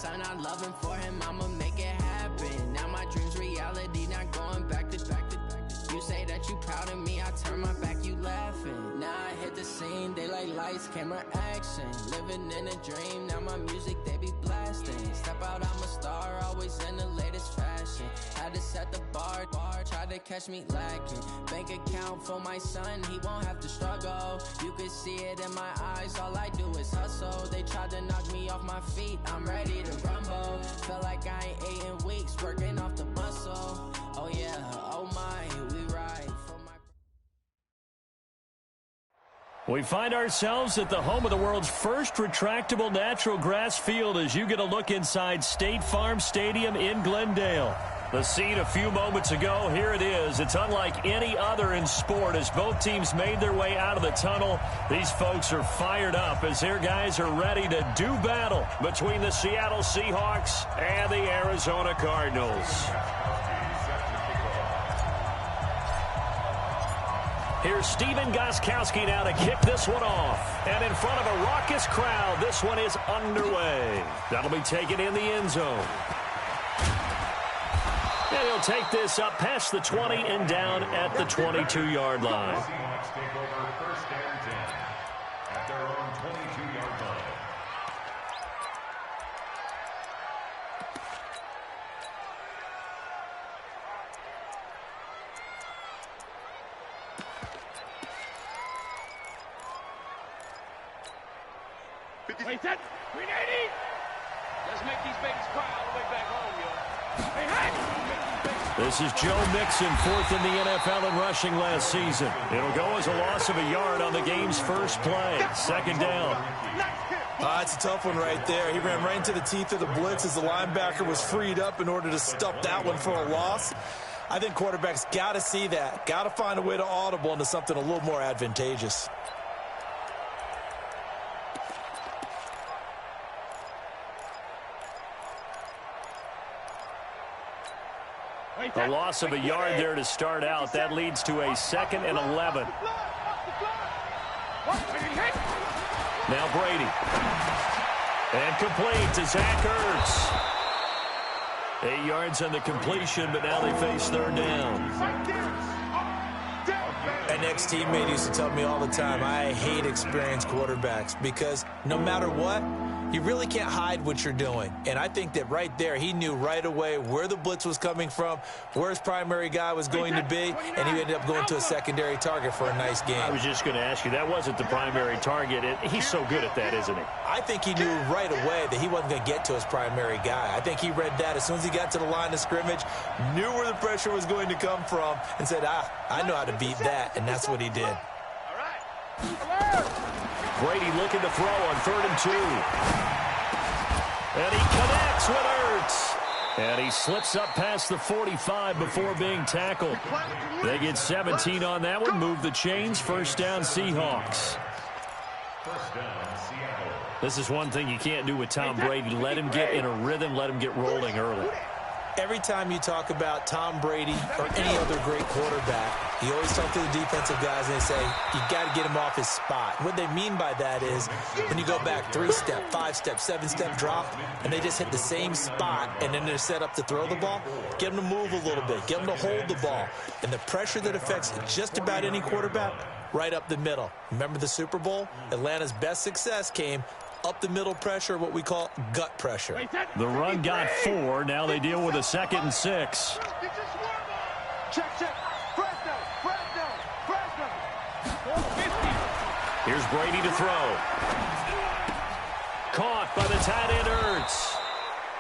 son, I love him for him, I'ma make it happen. Now my dream's reality, not going back to. You say that you proud of me, I turn my back, you laughing. Now I hit the scene, they like lights, camera, action. Living in a dream, now my music, they be blasting. Step out, I'm a star, always in the latest fashion. Had to set the bar, try to catch me lacking. Bank account for my son, he won't have to struggle. You can see it in my eyes, all I do is hustle. They tried to knock me off my feet, I'm ready to rumble. Felt like I ain't ate in weeks, working off the muscle. Oh yeah, oh my, we ride for my... We find ourselves at the home of the world's first retractable natural grass field as you get a look inside State Farm Stadium in Glendale. The scene a few moments ago, here it is. It's unlike any other in sport as both teams made their way out of the tunnel. These folks are fired up as their guys are ready to do battle between the Seattle Seahawks and the Arizona Cardinals. Here's Steven Gostkowski now to kick this one off. And in front of a raucous crowd, this one is underway. That'll be taken in the end zone. And he'll take this up past the 20 and down at the 22-yard line. Seahawks take over first and 10 at their own 22-yard line. Wait, set. 380. Let's make these babies cry all the way back home, yo. Hey, hey. This is Joe Mixon, fourth in the NFL in rushing last season. It'll go as a loss of a yard on the game's first play. Second down. It's a tough one right there. He ran right into the teeth of the blitz as the linebacker was freed up in order to stop that one for a loss. I think quarterbacks got to see that. Got to find a way to audible into something a little more advantageous. A loss of a yard there to start out. That leads to a 2nd and 11. Now Brady. And complete to Zach Ertz. 8 yards on the completion, but now they face third down. An ex-teammate used to tell me all the time, I hate experienced quarterbacks because no matter what, you really can't hide what you're doing. And I think that right there, he knew right away where the blitz was coming from, where his primary guy was going to be, and he ended up going to a secondary target for a nice game. I was just going to ask you, that wasn't the primary target. He's so good at that, isn't he? I think he knew right away that he wasn't going to get to his primary guy. I think he read that as soon as he got to the line of scrimmage, knew where the pressure was going to come from, and said, I know how to beat that, and that's what he did. All right. Brady looking to throw on 3rd and 2. And he connects with Ertz. And he slips up past the 45 before being tackled. They get 17 on that one. Move the chains. First down, Seahawks. First down, Seattle. This is one thing you can't do with Tom Brady. Let him get in a rhythm. Let him get rolling early. Every time you talk about Tom Brady or any other great quarterback, you always talk to the defensive guys and they say, you got to get him off his spot. What they mean by that is when you go back 3-step, 5-step, 7-step drop, and they just hit the same spot, and then they're set up to throw the ball, get them to move a little bit, get them to hold the ball. And the pressure that affects just about any quarterback, right up the middle. Remember the Super Bowl? Atlanta's best success came up the middle pressure, what we call gut pressure. The run got 4. Now they deal with a 2nd and 6. Check. Fresno. Here's Brady to throw. Caught by the tight end Ertz.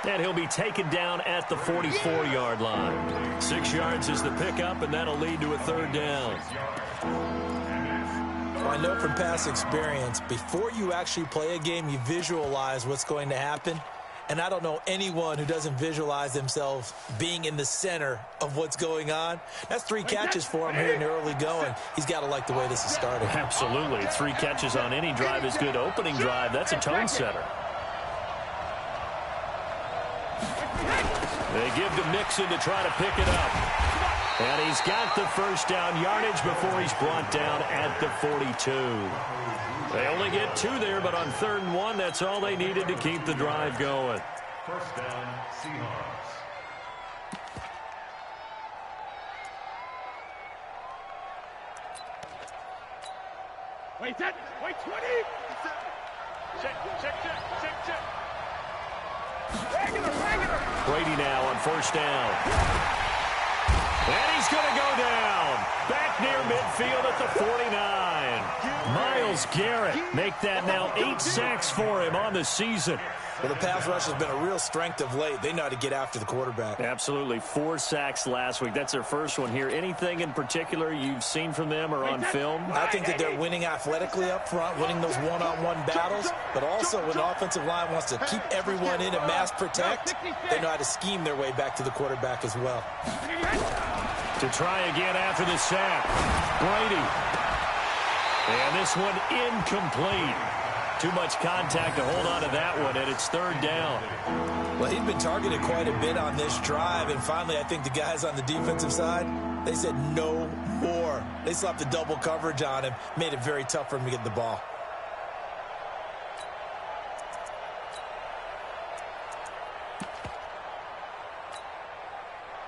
And he'll be taken down at the 44-yard line. 6 yards is the pickup, and that'll lead to a 3rd down. I know from past experience, before you actually play a game, you visualize what's going to happen. And I don't know anyone who doesn't visualize themselves being in the center of what's going on. That's 3 catches for him here in the early going. He's got to like the way this is starting. Absolutely. 3 catches on any drive is good. Opening drive, that's a tone setter. They give to Mixon to try to pick it up. And he's got the first down yardage before he's brought down at the 42. They only get 2 there, but on 3rd and 1, that's all they needed to keep the drive going. First down, Seahawks. Wait, that. Wait, 20. Check. Regular. Brady now on first down. And he's going to go down. Back near midfield at the 49. Myles Garrett make that now 8 sacks for him on the season. Well, the pass rush has been a real strength of late. They know how to get after the quarterback. Absolutely. 4 sacks last week. That's their first one here. Anything in particular you've seen from them or on film? I think that they're winning athletically up front, winning those one-on-one battles, but also when the offensive line wants to keep everyone in and mass protect, they know how to scheme their way back to the quarterback as well. To try again after the sack. Brady. And this one incomplete. Too much contact to hold on to that one, and it's third down. Well, he's been targeted quite a bit on this drive, and finally I think the guys on the defensive side, they said no more. They slapped the double coverage on him, made it very tough for him to get the ball.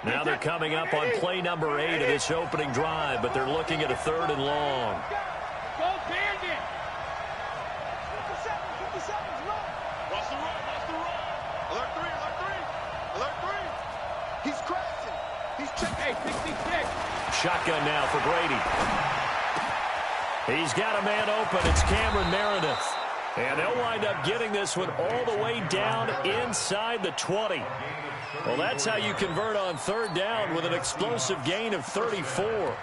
Now they're coming up on play number 8 of this opening drive, but they're looking at a 3rd and long. Go Bandit. 50 seconds, run. Watch the run. Alert 3. He's crashing. He's checking. Hey, 66. Shotgun now for Brady. He's got a man open. It's Cameron Meredith. And they'll wind up getting this one all the way down inside the 20. Well, that's how you convert on 3rd down with an explosive gain of 34.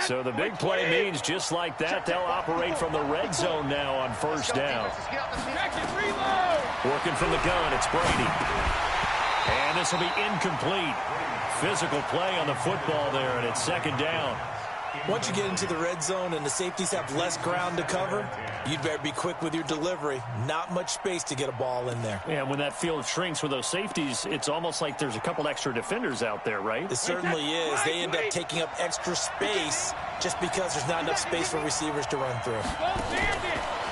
So the big play means just like that, they'll operate from the red zone now on first down. Working from the gun, it's Brady. And this will be incomplete. Physical play on the football there, and it's 2nd down. Once you get into the red zone and the safeties have less ground to cover, you'd better be quick with your delivery. Not much space to get a ball in there. And when that field shrinks with those safeties, it's almost like there's a couple extra defenders out there, right? It certainly is. They end up taking up extra space just because there's not enough space for receivers to run through.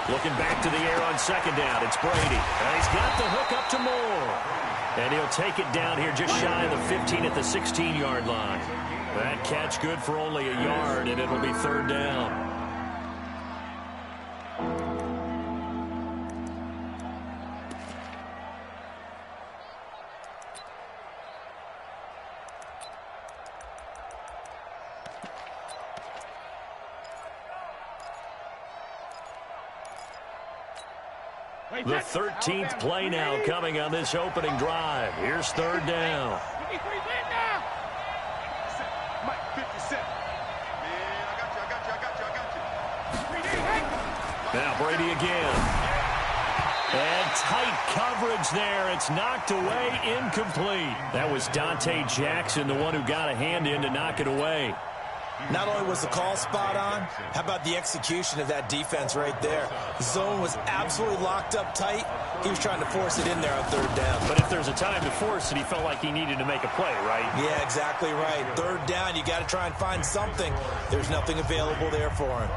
Looking back to the air on 2nd down, it's Brady. And he's got the hook up to Moore. And he'll take it down here just shy of the 15 at the 16-yard line. That catch good for only a yard, and it'll be 3rd down. The 13th play now coming on this opening drive. Here's 3rd down. Now Brady again. And tight coverage there. It's knocked away, incomplete. That was Dante Jackson, the one who got a hand in to knock it away. Not only was the call spot on, how about the execution of that defense right there? The zone was absolutely locked up tight. He was trying to force it in there on 3rd down. But if there's a time to force it, he felt like he needed to make a play, right? Yeah, exactly right. 3rd down, you got to try and find something. There's nothing available there for him.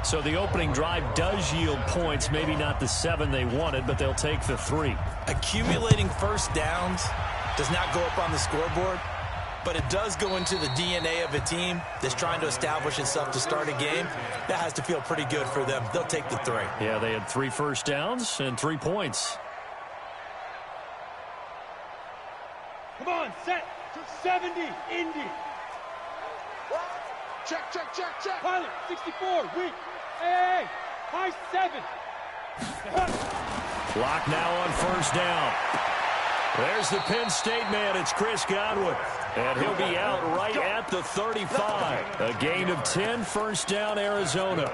So the opening drive does yield points, maybe not the 7 they wanted, but they'll take the 3. Accumulating first downs does not go up on the scoreboard, but it does go into the DNA of a team that's trying to establish itself to start a game. That has to feel pretty good for them. They'll take the 3. Yeah, they had 3 first downs and 3 points. Come on, set. 70, Indy. Check. Pilot, 64, weak. Hey, high 7. Clock now on first down. There's the Penn State man. It's Chris Godwin. And he'll be out right at the 35. A gain of 10, first down, Arizona.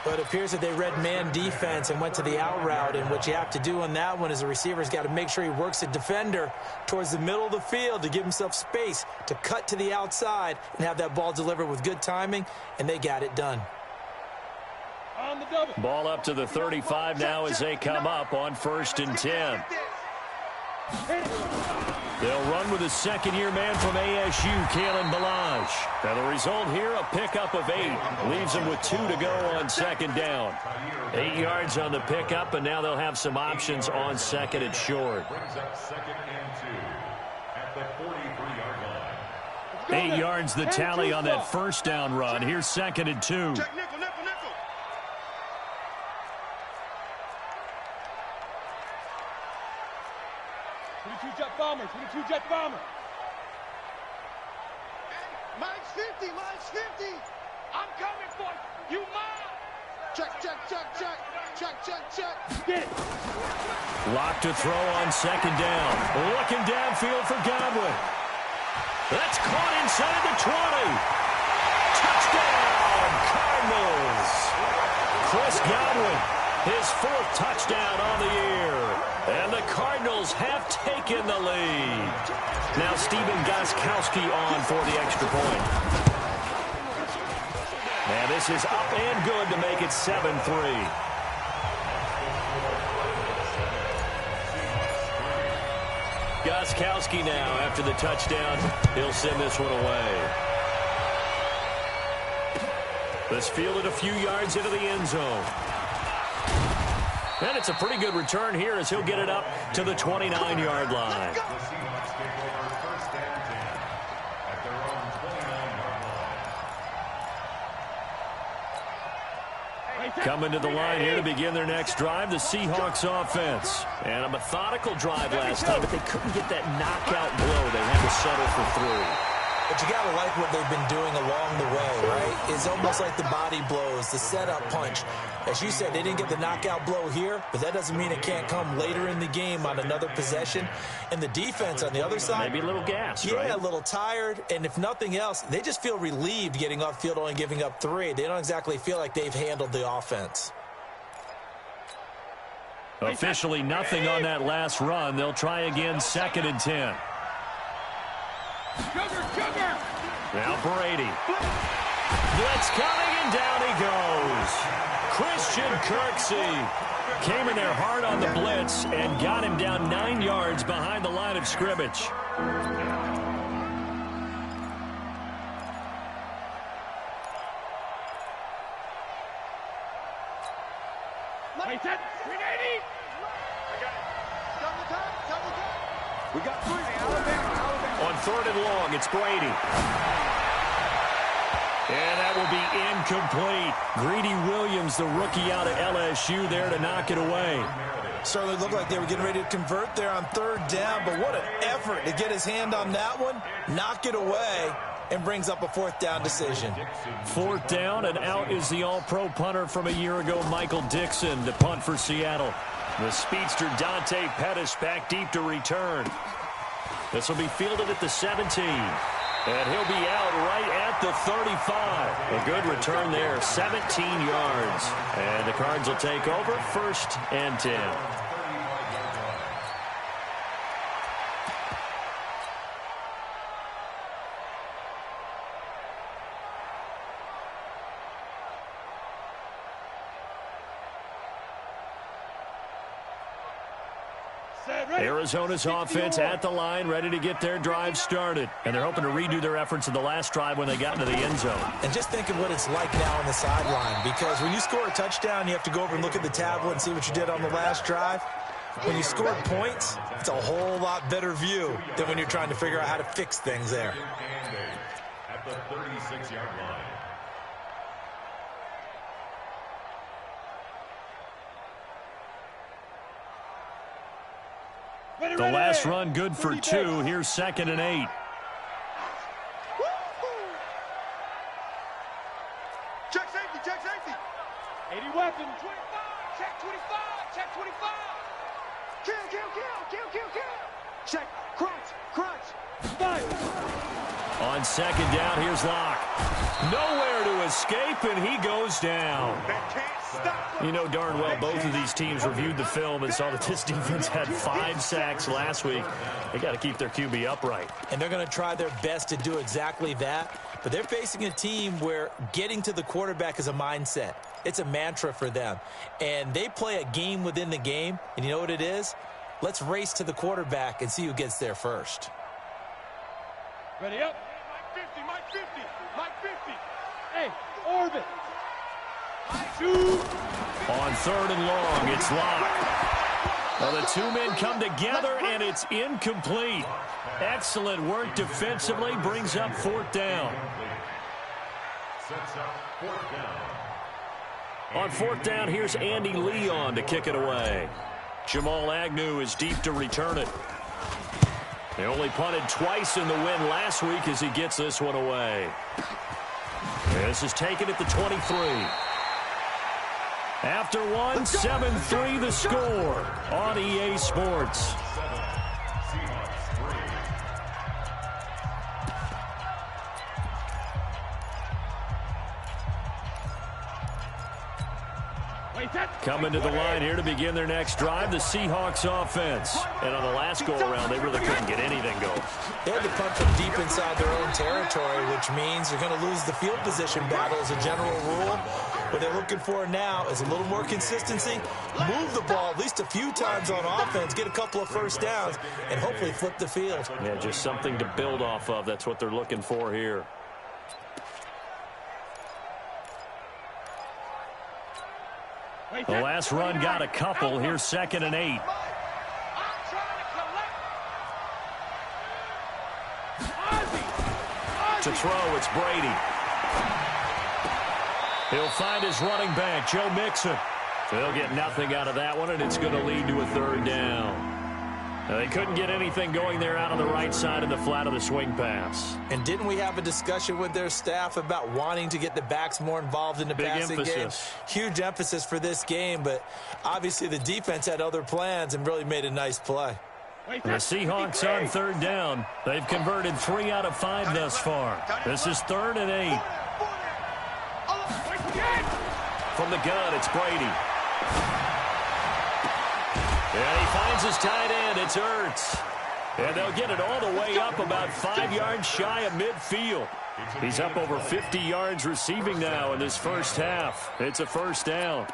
But it appears that they read man defense and went to the out route. And what you have to do on that one is the receiver's got to make sure he works a defender towards the middle of the field to give himself space to cut to the outside and have that ball delivered with good timing, and they got it done. Ball up to the 35 now as they come up on 1st and 10. They'll run with a second-year man from ASU, Kalen Balaj. And the result here, a pickup of 8. Leaves them with 2 to go on second down. 8 yards on the pickup, and now they'll have some options on second and short. Brings up 2nd and 2 at the 43-yard line. 8 yards the tally on that first down run. Here's 2nd and 2. Check nickel, nickel, nickel. 22 jet bomber, 22 jet bomber. Hey, mine's 50, mine's 50. I'm coming for you. You mine. Check, check, check, check. Check, check, check. Get it. Lock to throw on second down. Looking downfield for Godwin. That's caught inside the 20. Touchdown, Cardinals. Chris Godwin, his 4th touchdown on the year. And the Cardinals have taken the lead. Now Steven Gostkowski on for the extra point. And this is up and good to make it 7-3. Gostkowski now after the touchdown. He'll send this one away. This fielded a few yards into the end zone. And it's a pretty good return here as he'll get it up to the 29-yard line. The Seahawks take over 1st and 10 at their own 29-yard line. Coming to the line here to begin their next drive, the Seahawks offense. And a methodical drive last time, but they couldn't get that knockout blow. They had to settle for 3. But you got to like what they've been doing along the way, right? It's almost like the body blows, the setup punch. As you said, they didn't get the knockout blow here, but that doesn't mean it can't come later in the game on another possession. And the defense on the other side, maybe a little gas, yeah, right? a little tired. And if nothing else, they just feel relieved getting off field only giving up 3. They don't exactly feel like they've handled the offense. Officially nothing on that last run. They'll try again 2nd and 10. Sugar. Now Brady. Blitz coming, and down he goes. Christian Kirksey came in there hard on the blitz and got him down 9 yards behind the line of scrimmage. Wait, set. 380. I got it. Double time. We got 3. Alabama. On 3rd and long, it's Brady. And that will be incomplete. Greedy Williams, the rookie out of LSU, there to knock it away. Certainly looked like they were getting ready to convert there on 3rd down, but what an effort to get his hand on that one, knock it away, and brings up a 4th down decision. 4th down, and out is the all-pro punter from a year ago, Michael Dixon, to punt for Seattle. The speedster Dante Pettis back deep to return. This will be fielded at the 17. And he'll be out right at the 35. A good return there, 17 yards. And the Cards will take over 1st and 10. Arizona's offense at the line, ready to get their drive started. And they're hoping to redo their efforts in the last drive when they got into the end zone. And just think of what it's like now on the sideline, because when you score a touchdown, you have to go over and look at the tablet and see what you did on the last drive. When you scored points, it's a whole lot better view than when you're trying to figure out how to fix things there. At the 36-yard line. The last run good for 2. Here's 2nd and 8. Check safety, check safety. 80 weapons. 25, check 25, check 25. Kill. Check, crunch. Fire. On 2nd down, here's Locke. Nowhere to escape, and he goes down. That can't stop. You know darn well both of these teams reviewed the film and saw that this defense had 5 sacks last week. They got to keep their QB upright. And they're going to try their best to do exactly that. But they're facing a team where getting to the quarterback is a mindset. It's a mantra for them. And they play a game within the game. And you know what it is? Let's race to the quarterback and see who gets there first. Ready up. Mike 50, Mike 50, Mike 50. Hey, orbit. On 3rd and long, it's locked. Well, the two men come together, and it's incomplete. Excellent work defensively, brings up 4th down. Sets up 4th down. On 4th down, here's Andy Leon to kick it away. Jamal Agnew is deep to return it. They only punted twice in the win last week as he gets this one away. This is taken at the 23. After one, 7-3 the score on EA Sports. Coming to the line here to begin their next drive, the Seahawks offense. And on the last go-around, they really couldn't get anything going. They had to punt from deep inside their own territory, which means they're going to lose the field position battle as a general rule. What they're looking for now is a little more consistency, move the ball at least a few times on offense, get a couple of first downs, and hopefully flip the field. Yeah, just something to build off of. That's what they're looking for here. The last run got a couple. Here's 2nd and 8. To throw, it's Brady. He'll find his running back, Joe Mixon. They'll get nothing out of that one, and it's going to lead to a 3rd down. Now, they couldn't get anything going there out on the right side of the flat of the swing pass. And didn't we have a discussion with their staff about wanting to get the backs more involved in the passing game? Huge emphasis for this game, but obviously the defense had other plans and really made a nice play. The Seahawks on 3rd down. They've converted 3 out of 5 thus far. This is 3rd and 8. From the gun, it's Brady. And he finds his tight end. It's Ertz. And they'll get it all the way up about 5 yards shy of midfield. He's up over 50 yards receiving now in this first half. It's a 1st down.